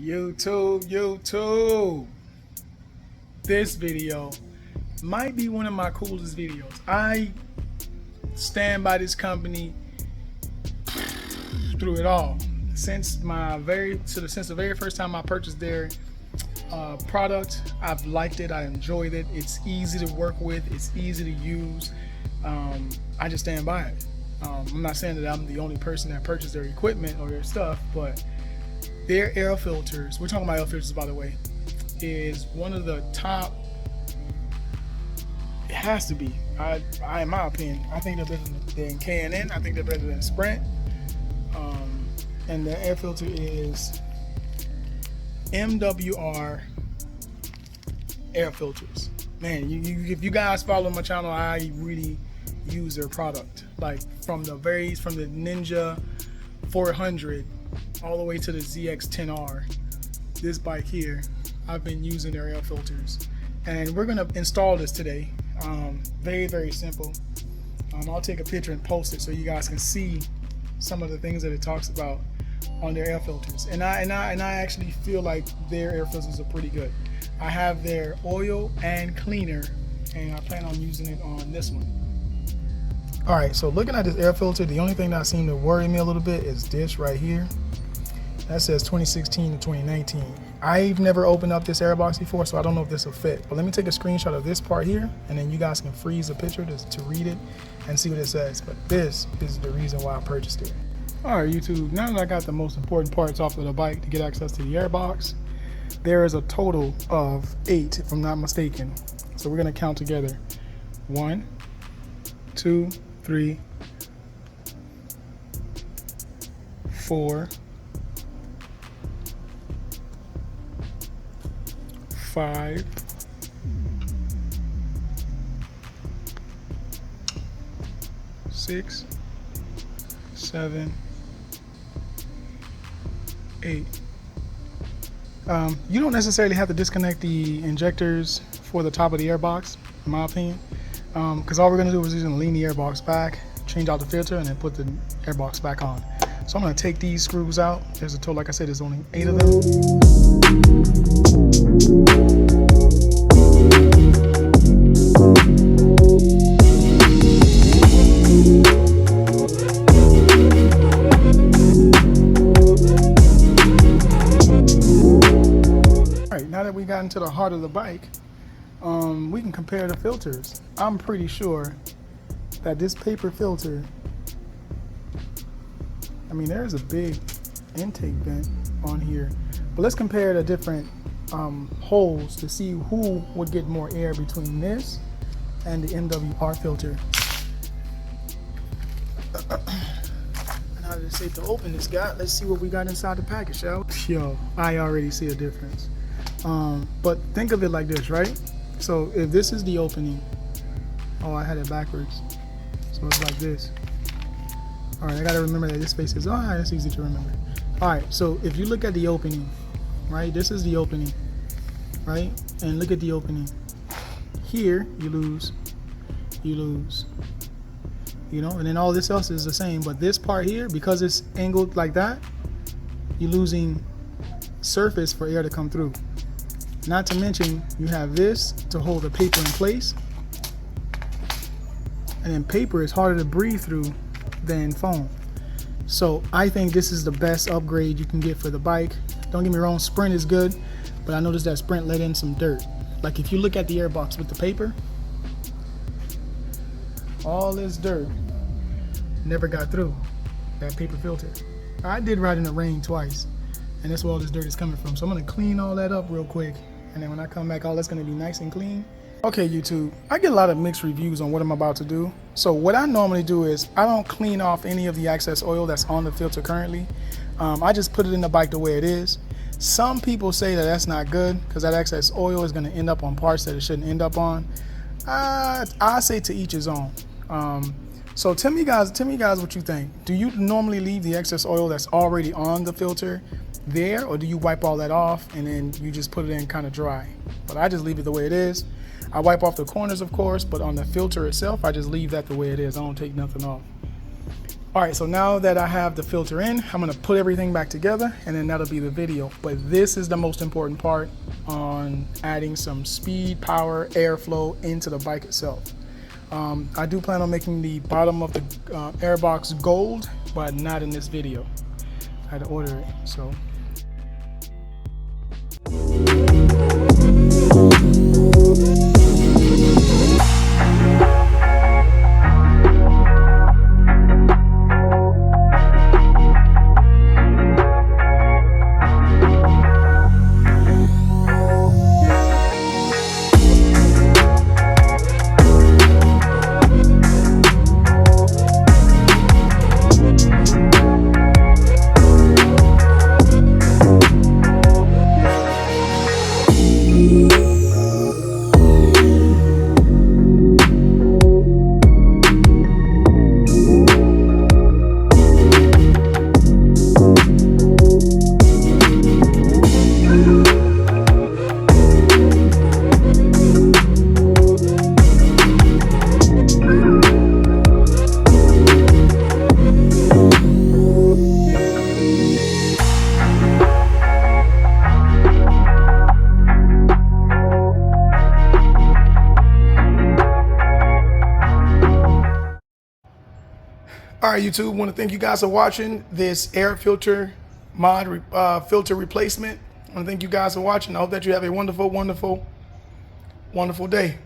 YouTube. This video might be one of my coolest videos. I stand by this company through it all. Since the very first time I purchased their product, I've liked it. I enjoyed it. It's easy to work with. It's easy to use. I just stand by it. I'm not saying that I'm the only person that purchased their equipment or their stuff, but their air filters, we're talking about air filters by the way, is one of the top. It has to be. I in my opinion, I think they're better than K&N. I think they're better than Sprint. And the air filter is MWR air filters. Man, if you guys follow my channel, I really use their product. Like from the Ninja 400 all the way to the ZX10R. This bike here, I've been using their air filters, and we're gonna install this today. Very simple. I'll take a picture and post it so you guys can see some of the things that it talks about on their air filters. And I actually feel like their air filters are pretty good. I have their oil and cleaner, and I plan on using it on this one. All right, so looking at this air filter, the only thing that seemed to worry me a little bit is this right here. That says 2016 to 2019. I've never opened up this airbox before, so I don't know if this will fit. But let me take a screenshot of this part here, and then you guys can freeze the picture to read it and see what it says. But this is the reason why I purchased it. All right, YouTube, now that I got the most important parts off of the bike to get access to the airbox, there is a total of 8, if I'm not mistaken. So we're gonna count together. 1, 2, 3, 4, 5, 6, 7, 8. You don't necessarily have to disconnect the injectors for the top of the airbox, in my opinion, because all we're going to do is just lean the airbox back, change out the filter, and then put the airbox back on. So I'm going to take these screws out. There's a total, like I said, there's only 8 of them. Now that we got into the heart of the bike, we can compare the filters. I'm pretty sure that this paper filter, I mean, there's a big intake vent on here, but let's compare the different holes to see who would get more air between this and the MWR filter. Now that it's safe to open this guy, let's see what we got inside the package, shall we? Yo, I already see a difference. But think of it like this, right? So if this is the opening, oh, I had it backwards, so it's like this. All right, I gotta remember that this space is, all right, that's easy to remember. All right, so if you look at the opening, right, this is the opening, right? And look at the opening. Here, you lose, you know, and then all this else is the same, but this part here, because it's angled like that, you're losing surface for air to come through. Not to mention, you have this to hold the paper in place, and then paper is harder to breathe through than foam. So I think this is the best upgrade you can get for the bike. Don't get me wrong, Sprint is good, but I noticed that Sprint let in some dirt. Like if you look at the airbox with the paper, all this dirt never got through that paper filter. I did ride in the rain twice, and that's where all this dirt is coming from. So I'm gonna clean all that up real quick, and then when I come back, all that's gonna be nice and clean. Okay, YouTube, I get a lot of mixed reviews on what I'm about to do. So what I normally do is I don't clean off any of the excess oil that's on the filter currently. I just put it in the bike the way it is. Some people say that that's not good because that excess oil is gonna end up on parts that it shouldn't end up on. I say to each his own. So tell me guys what you think. Do you normally leave the excess oil that's already on the filter there, or do you wipe all that off and then you just put it in kind of dry? But I just leave it the way it is. I wipe off the corners, of course, but on the filter itself, I just leave that the way it is. I don't take nothing off. All right, so now that I have the filter in, I'm gonna put everything back together and then that'll be the video. But this is the most important part on adding some speed, power, airflow into the bike itself. I do plan on making the bottom of the airbox gold, but not in this video. I had to order it, so. All right, YouTube, want to thank you guys for watching this air filter mod filter replacement. I want to thank you guys for watching. I hope that you have a wonderful, wonderful, wonderful day.